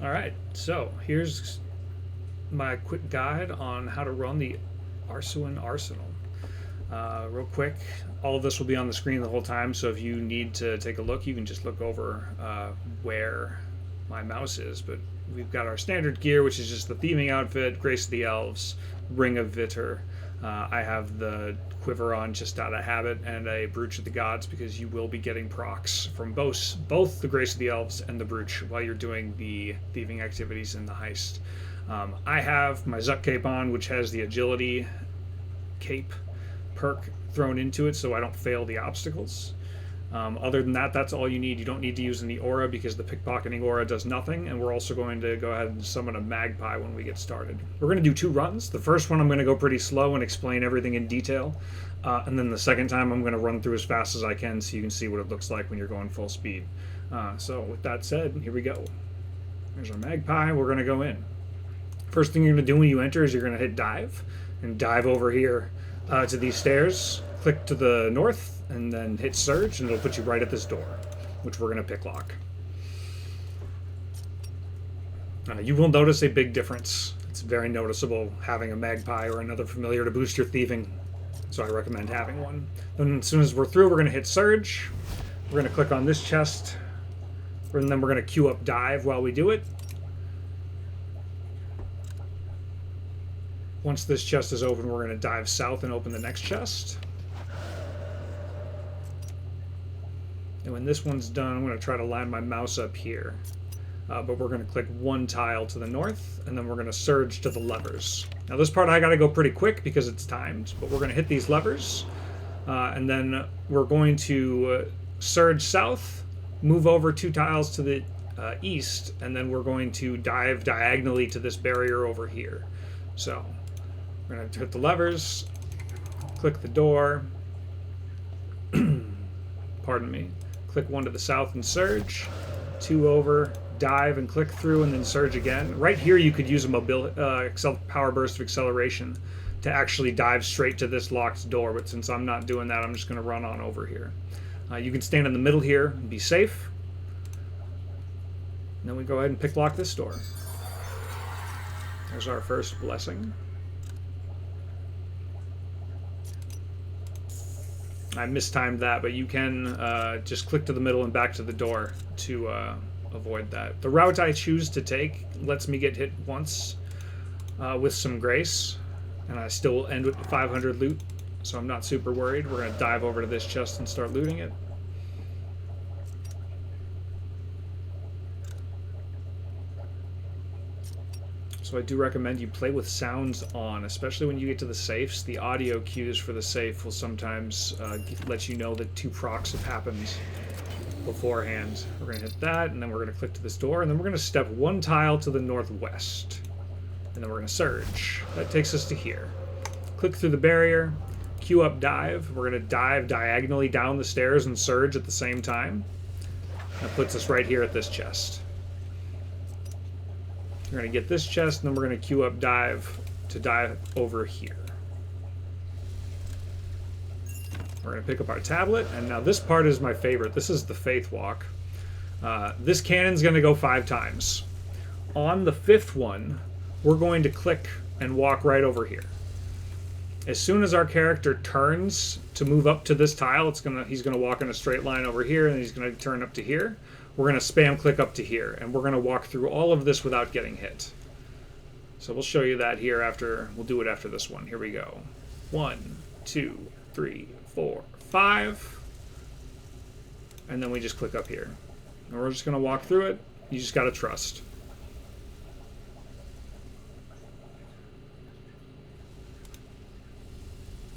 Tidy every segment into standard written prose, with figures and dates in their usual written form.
All right, so here's my quick guide on how to run the Asuran Arsenal. Real quick, all of this will be on the screen the whole time, so if you need to take a look, you can just look over where my mouse is. But we've got our standard gear, which is just the thieving outfit, Grace of the Elves, Ring of Vitter. I have the quiver on just out of habit, and a Brooch of the Gods because you will be getting procs from both the Grace of the Elves and the Brooch while you're doing the thieving activities in the heist. I have my Zuck cape on, which has the agility cape perk thrown into it so I don't fail the obstacles. Other than that, that's all you need. You don't need to use any aura because the pickpocketing aura does nothing, and we're also going to go ahead and summon a magpie when we get started. We're going to do 2 runs. The first one I'm going to go pretty slow and explain everything in detail, and then the second time I'm going to run through as fast as I can so you can see what it looks like when you're going full speed. So with that said, here we go. There's our magpie. We're going to go in. First thing you're going to do when you enter is you're going to hit dive, and dive over here to these stairs. Click to the north, and then hit surge, and it'll put you right at this door, which we're going to pick lock. You will notice a big difference. It's very noticeable having a magpie or another familiar to boost your thieving, so I recommend having one. Then as soon as we're through, we're going to hit surge. We're going to click on this chest, and then we're going to queue up dive while we do it. Once this chest is open, we're going to dive south and open the next chest. And when this one's done, I'm going to try to line my mouse up here. But we're going to click 1 tile to the north, and then we're going to surge to the levers. Now this part I got to go pretty quick because it's timed, but we're going to hit these levers, and then we're going to surge south, move over 2 tiles to the east, and then we're going to dive diagonally to this barrier over here. So we're going to hit the levers, click the door, pardon me, click 1 to the south and surge, 2 over, dive and click through, and then surge again. Right here you could use a power burst of acceleration to actually dive straight to this locked door, but since I'm not doing that, I'm just going to run on over here. You can stand in the middle here and be safe. And then we go ahead and pick lock this door. There's our first blessing. I mistimed that, but you can just click to the middle and back to the door to avoid that. The route I choose to take lets me get hit once with some grace, and I still end with 500 loot, so I'm not super worried. We're going to dive over to this chest and start looting it. So I do recommend you play with sounds on, especially when you get to the safes. The audio cues for the safe will sometimes let you know that 2 procs have happened beforehand. We're going to hit that, and then we're going to click to this door, and then we're going to step 1 tile to the northwest. And then we're going to surge. That takes us to here. Click through the barrier, queue up dive. We're going to dive diagonally down the stairs and surge at the same time. That puts us right here at this chest. We're going to get this chest, and then we're going to queue up dive to dive over here. We're going to pick up our tablet, and now this part is my favorite. This is the Faith Walk. This cannon's going to go 5 times. On the 5th one, we're going to click and walk right over here. As soon as our character turns to move up to this tile, he's going to walk in a straight line over here, and he's going to turn up to here. We're going to spam click up to here, and we're going to walk through all of this without getting hit. So we'll show you that here after, we'll do it after this one. Here we go. 1, 2, 3, 4, 5. And then we just click up here. And we're just going to walk through it. You just got to trust.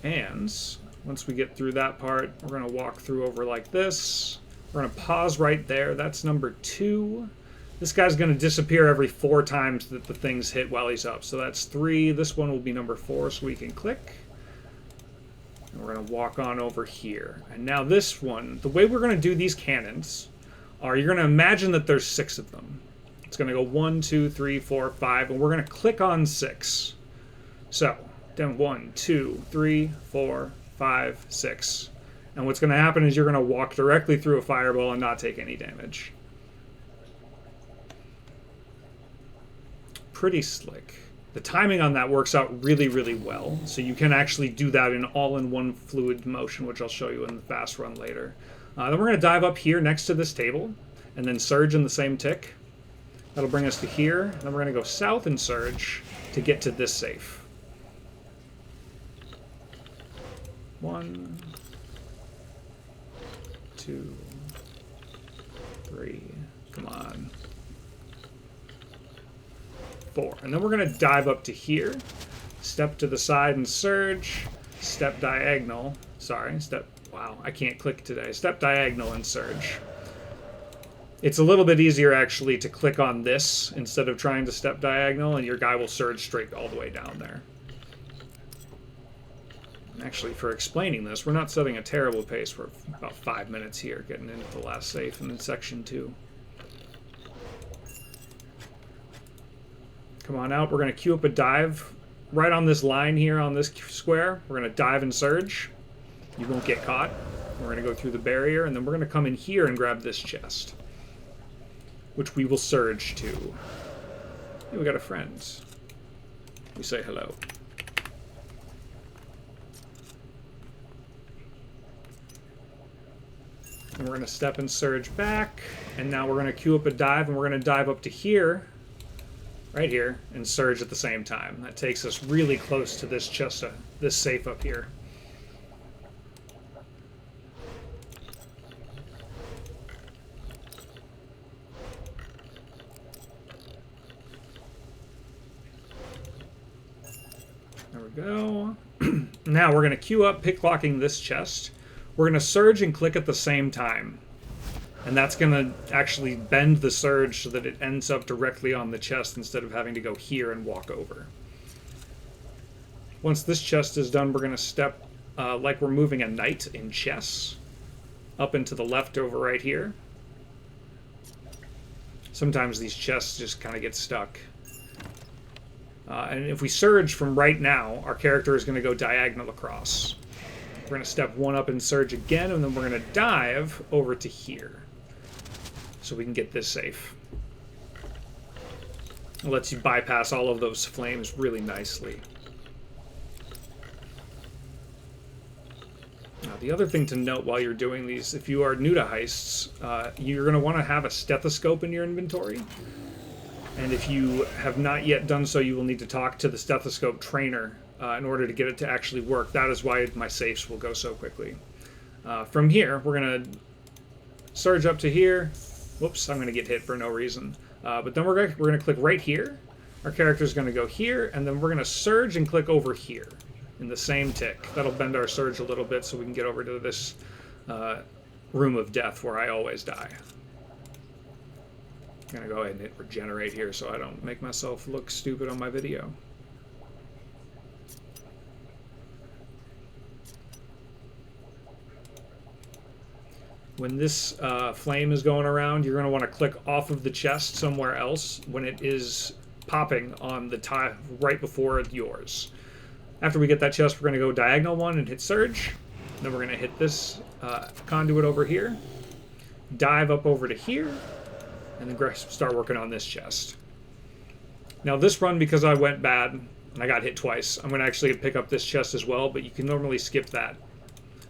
And once we get through that part, we're going to walk through over like this. We're going to pause right there. That's number 2. This guy's going to disappear every 4 times that the thing's hit while he's up. So that's 3. This one will be number 4, so we can click. And we're going to walk on over here. And now this one, the way we're going to do these cannons are you're going to imagine that there's 6 of them. It's going to go 1, 2, 3, 4, 5, and we're going to click on 6. So, then 1, 2, 3, 4, 5, 6. And what's going to happen is you're going to walk directly through a fireball and not take any damage. pretty slick. The timing on that works out really, really well. So you can actually do that in all-in-one fluid motion, which I'll show you in the fast run later. Then we're going to dive up here next to this table, and then surge in the same tick. That'll bring us to here. And then we're going to go south and surge to get to this safe. 1, 2, 3. Come on. 4. And then we're going to dive up to here, step to the side and surge, step diagonal. Sorry, step. Wow, I can't click today. Step diagonal and surge. It's a little bit easier actually to click on this instead of trying to step diagonal, and your guy will surge straight all the way down there. Actually, for explaining this, we're not setting a terrible pace. We're about 5 minutes here, getting into the last safe and then section 2. Come on out. We're going to queue up a dive right on this line here on this square. We're going to dive and surge. You won't get caught. We're going to go through the barrier, and then we're going to come in here and grab this chest, which we will surge to. Hey, we got a friend. We say hello. And we're going to step and surge back, and now we're going to queue up a dive, and we're going to dive up to here, right here, and surge at the same time. That takes us really close to this chest, this safe up here. There we go. Now we're going to queue up pick-locking this chest. We're going to surge and click at the same time. And that's going to actually bend the surge so that it ends up directly on the chest instead of having to go here and walk over. Once this chest is done, we're going to step like we're moving a knight in chess up into the left over right here. Sometimes these chests just kind of get stuck. And if we surge from right now, our character is going to go diagonal across. We're going to step 1 up and surge again, and then we're going to dive over to here so we can get this safe. It lets you bypass all of those flames really nicely. Now, the other thing to note while you're doing these, if you are new to heists, you're going to want to have a stethoscope in your inventory. And if you have not yet done so, you will need to talk to the stethoscope trainer in order to get it to actually work. That is why my safes will go so quickly. From here, we're going to surge up to here. Whoops, I'm going to get hit for no reason. But then we're going to click right here. Our character's going to go here, and then we're going to surge and click over here in the same tick. That'll bend our surge a little bit so we can get over to this room of death where I always die. I'm going to go ahead and hit regenerate here so I don't make myself look stupid on my video. When this flame is going around, you're going to want to click off of the chest somewhere else when it is popping on the tile right before yours. After we get that chest, we're going to go diagonal 1 and hit surge. Then we're going to hit this conduit over here, dive up over to here, and then start working on this chest. Now this run, because I went bad and I got hit twice, I'm going to actually pick up this chest as well, but you can normally skip that.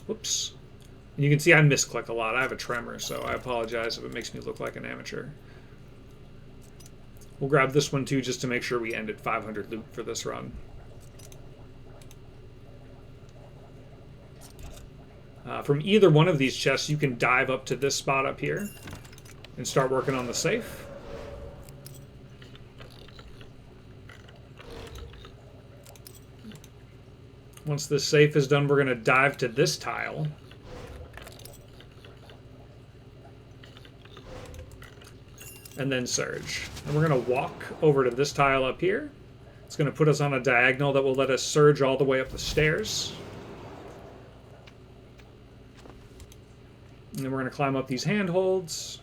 Whoops. And you can see I misclick a lot. I have a tremor, so I apologize if it makes me look like an amateur. We'll grab this one too just to make sure we end at 500 loot for this run. From either one of these chests, you can dive up to this spot up here and start working on the safe. Once this safe is done, we're going to dive to this tile. And then surge. And we're going to walk over to this tile up here. It's going to put us on a diagonal that will let us surge all the way up the stairs. And then we're going to climb up these handholds.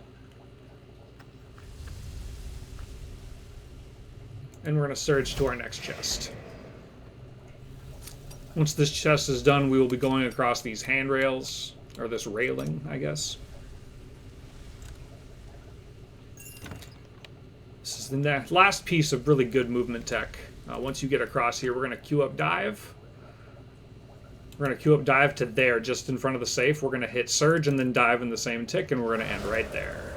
And we're going to surge to our next chest. Once this chest is done, we will be going across these handrails, or this railing, I guess. This is So the last piece of really good movement tech. Once you get across here, we're going to queue up dive. We're going to queue up dive to there, just in front of the safe. We're going to hit surge and then dive in the same tick, and we're going to end right there.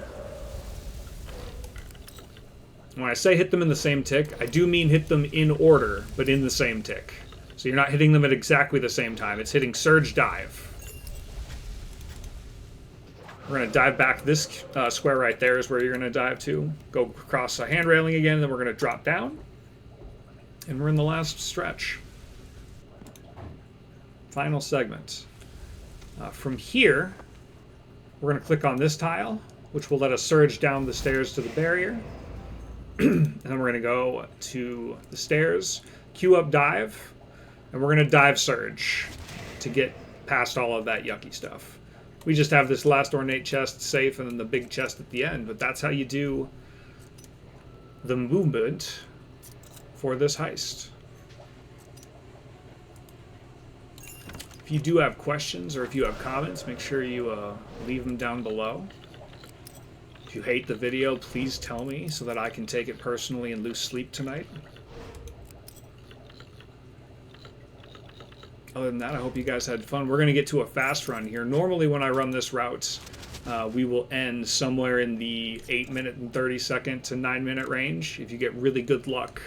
When I say hit them in the same tick, I do mean hit them in order, but in the same tick. So you're not hitting them at exactly the same time. It's hitting surge, dive. We're going to dive back. This square right there is where you're going to dive to. Go across a hand railing again, and then we're going to drop down. And we're in the last stretch. Final segment. From here, we're going to click on this tile, which will let us surge down the stairs to the barrier. And then we're going to go to the stairs, queue up dive, and we're going to dive surge to get past all of that yucky stuff. We just have this last ornate chest safe and then the big chest at the end, but that's how you do the movement for this heist. If you do have questions or if you have comments, make sure you leave them down below. If you hate the video, please tell me so that I can take it personally and lose sleep tonight. Other than that, I hope you guys had fun. We're going to get to a fast run here. Normally when I run this route, we will end somewhere in the 8-minute and 30-second to 9-minute range. If you get really good luck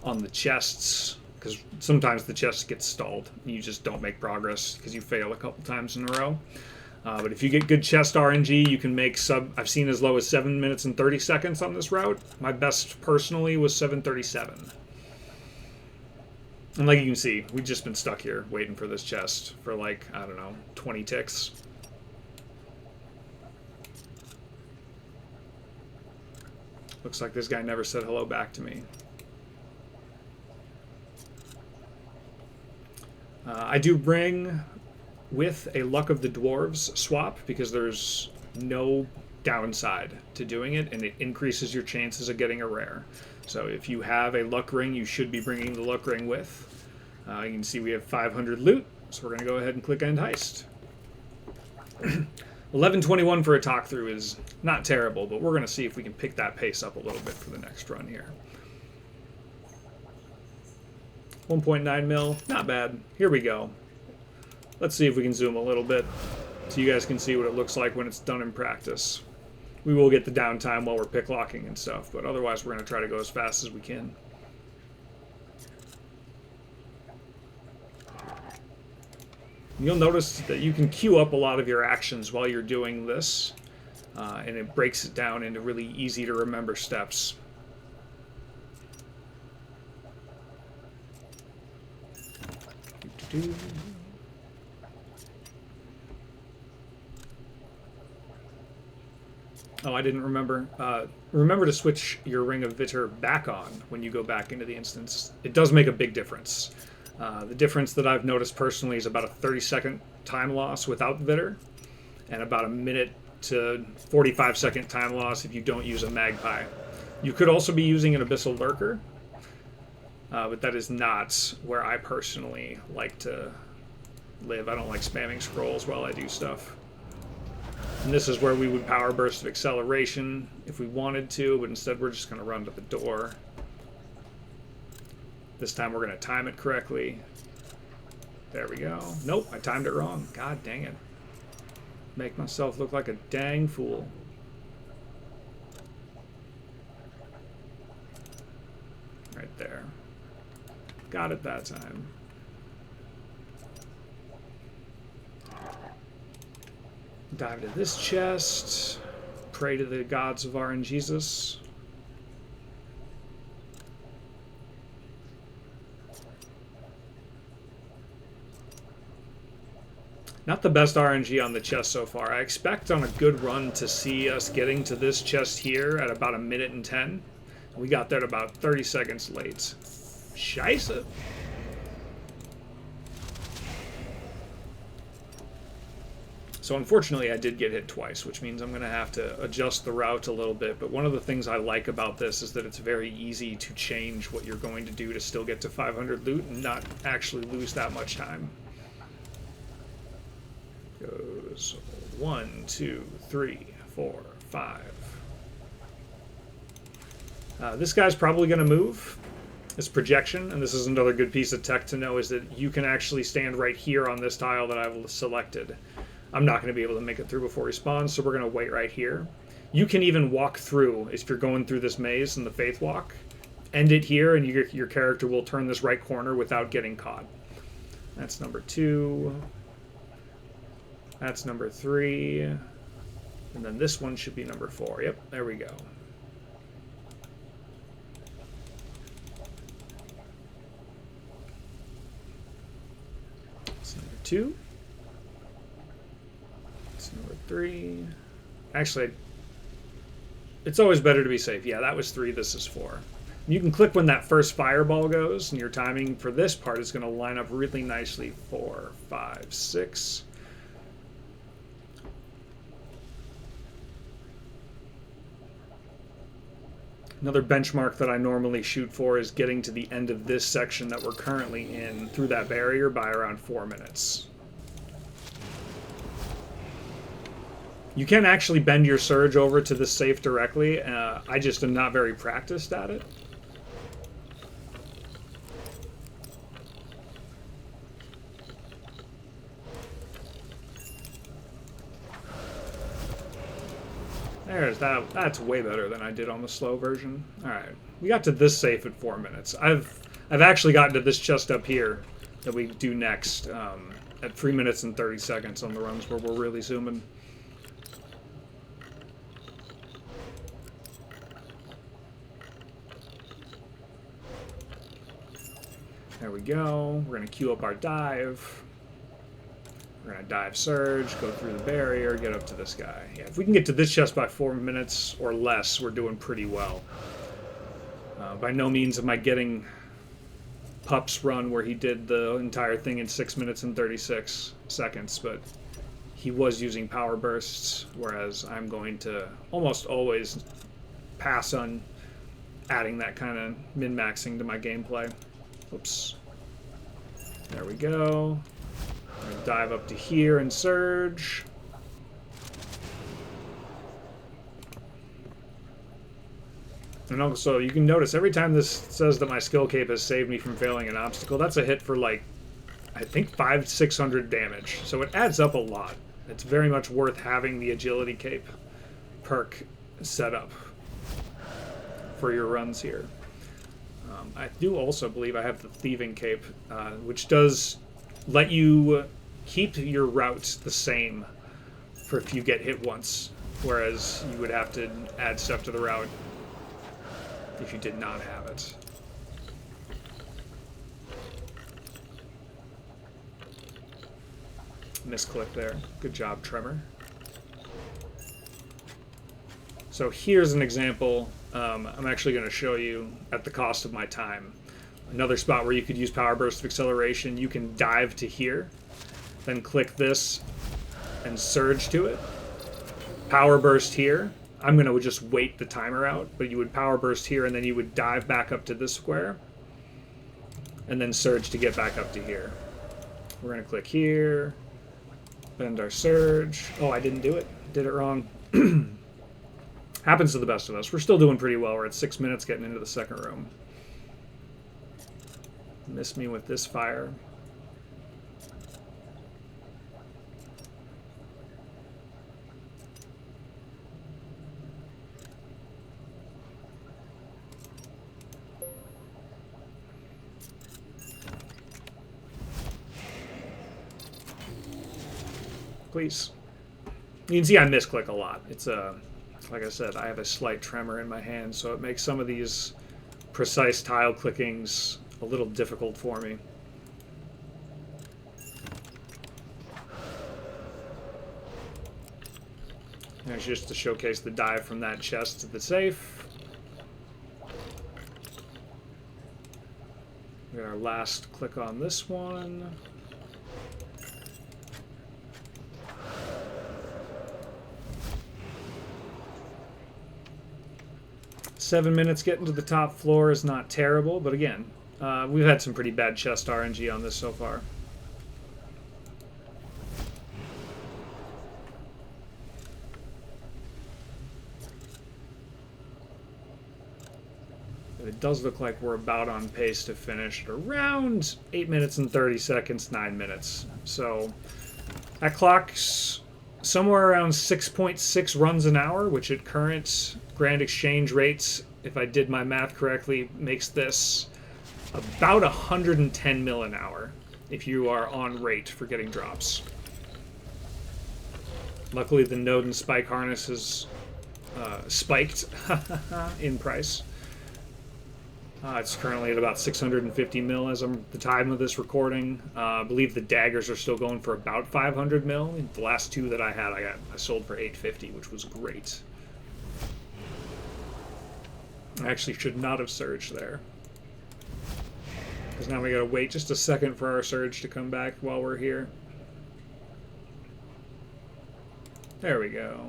on the chests, because sometimes the chests get stalled. You just don't make progress because you fail a couple times in a row. But if you get good chest RNG, you can make I've seen as low as 7 minutes and 30 seconds on this route. My best personally was 7:37. And like you can see, we've just been stuck here waiting for this chest for like, I don't know, 20 ticks. Looks like this guy never said hello back to me. I do bring with a Luck of the Dwarves swap because there's no downside to doing it, and it increases your chances of getting a rare. So if you have a luck ring, you should be bringing the luck ring with. You can see we have 500 loot, so we're going to go ahead and click End Heist. 11:21 for a talk through is not terrible, but we're going to see if we can pick that pace up a little bit for the next run here. 1.9 mil, not bad. Here we go. Let's see if we can zoom a little bit so you guys can see what it looks like when it's done in practice. We will get the downtime while we're pick locking and stuff, but otherwise we're going to try to go as fast as we can. You'll notice that you can queue up a lot of your actions while you're doing this, and it breaks it down into really easy to remember steps. Oh, I didn't remember. Remember to switch your Ring of Vitter back on when you go back into the instance. It does make a big difference. The difference that I've noticed personally is about a 30-second time loss without Vitter, and about a minute to 45-second time loss if you don't use a Magpie. You could also be using an Abyssal Lurker, but that is not where I personally like to live. I don't like spamming scrolls while I do stuff. And this is where we would power burst of acceleration if we wanted to, but instead we're just going to run to the door. This time we're going to time it correctly. There we go. Nope, I timed it wrong. God dang it. Make myself look like a dang fool. Right there. Got it that time. Dive to this chest. Pray to the gods of RNGesus. Not the best RNG on the chest so far. I expect on a good run to see us getting to this chest here at about 1:10. We got there at about 30 seconds late. Scheisse. So unfortunately I did get hit twice, which means I'm going to have to adjust the route a little bit. But one of the things I like about this is that it's very easy to change what you're going to do to still get to 500 loot and not actually lose that much time. Goes 1, 2, 3, 4, 5. This guy's probably going to move. It's projection, and this is another good piece of tech to know, is that you can actually stand right here on this tile that I've selected. I'm not going to be able to make it through before he spawns, so we're going to wait right here. You can even walk through, if you're going through this maze in the Faith Walk, end it here, and your character will turn this right corner without getting caught. That's number 2. That's number 3. And then this one should be number 4. Yep, there we go. That's number 2. That's number 3. Actually, it's always better to be safe. Yeah, that was 3. This is 4. You can click when that first fireball goes, and your timing for this part is going to line up really nicely. 4, 5, 6. Another benchmark that I normally shoot for is getting to the end of this section that we're currently in through that barrier by around 4 minutes. You can actually bend your surge over to the safe directly. I just am not very practiced at it. There's that. That's way better than I did on the slow version. All right, we got to this safe at 4 minutes. I've actually gotten to this chest up here that we do next at 3 minutes and 30 seconds on the runs where we're really zooming. There we go. We're gonna queue up our dive. We're going to dive surge, go through the barrier, get up to this guy. Yeah, if we can get to this chest by 4 minutes or less, we're doing pretty well. By no means am I getting Pup's run where he did the entire thing in 6 minutes and 36 seconds, but he was using power bursts, whereas I'm going to almost always pass on adding that kind of min-maxing to my gameplay. Oops. There we go. Dive up to here and surge. And also, you can notice every time this says that my skill cape has saved me from failing an obstacle, that's a hit for like, I think 500-600 damage. So it adds up a lot. It's very much worth having the agility cape perk set up for your runs here. I do also believe I have the thieving cape, which does let you keep your routes the same for if you get hit once, whereas you would have to add stuff to the route if you did not have it. Misclick there. Good job, Tremor. So here's an example. I'm actually going to show you at the cost of my time. Another spot where you could use Power Burst of Acceleration. You can dive to here, then click this and surge to it. Power Burst here. I'm going to just wait the timer out, but you would Power Burst here, and then you would dive back up to this square, and then surge to get back up to here. We're going to click here, bend our surge. Oh, I didn't do it. Did it wrong. Happens to the best of us. We're still doing pretty well. We're at 6 minutes getting into the second room. Miss me with this fire. Please. You can see I misclick a lot. It's like I said, I have a slight tremor in my hand, so it makes some of these precise tile clickings a little difficult for me. There's just to showcase the dive from that chest to the safe. We got our last click on this one. Seven minutes getting to the top floor is not terrible, but again, we've had some pretty bad chest RNG on this so far. It does look like we're about on pace to finish at around 8 minutes and 30 seconds, 9 minutes. So that clock's somewhere around 6.6 runs an hour, which at current grand exchange rates, if I did my math correctly, makes this about 110 mil an hour if you are on rate for getting drops. Luckily, the node and spike harness is spiked in price. It's currently at about 650 mil as of the time of this recording. I believe the daggers are still going for about 500 mil. The last two that I had, I sold for 850, which was great. I actually should not have surged there, because now we gotta wait just a second for our surge to come back while we're here. There we go.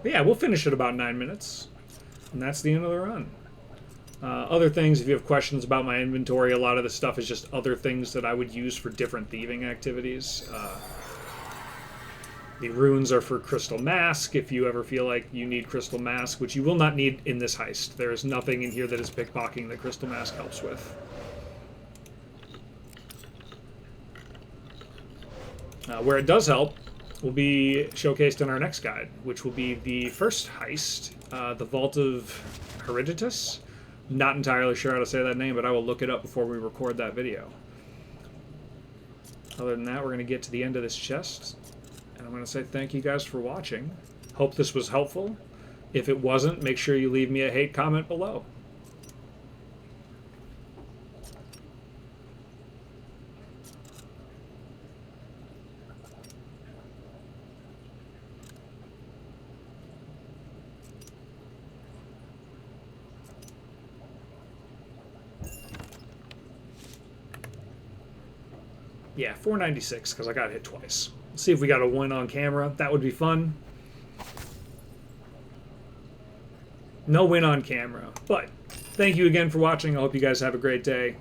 But yeah, we'll finish at about 9 minutes, and that's the end of the run. Other things, if you have questions about my inventory, a lot of the stuff is just other things that I would use for different thieving activities. The runes are for Crystal Mask, if you ever feel like you need Crystal Mask, which you will not need in this heist. There is nothing in here that is pickpocketing that Crystal Mask helps with. Where it does help will be showcased in our next guide, which will be the first heist, the Vault of Hereditas. Not entirely sure how to say that name, but I will look it up before we record that video. Other than that, we're going to get to the end of this chest, and I'm going to say thank you guys for watching. Hope this was helpful. If it wasn't, make sure you leave me a hate comment below. Yeah, 496, because I got hit twice. Let's see if we got a win on camera. That would be fun. No win on camera. But thank you again for watching. I hope you guys have a great day.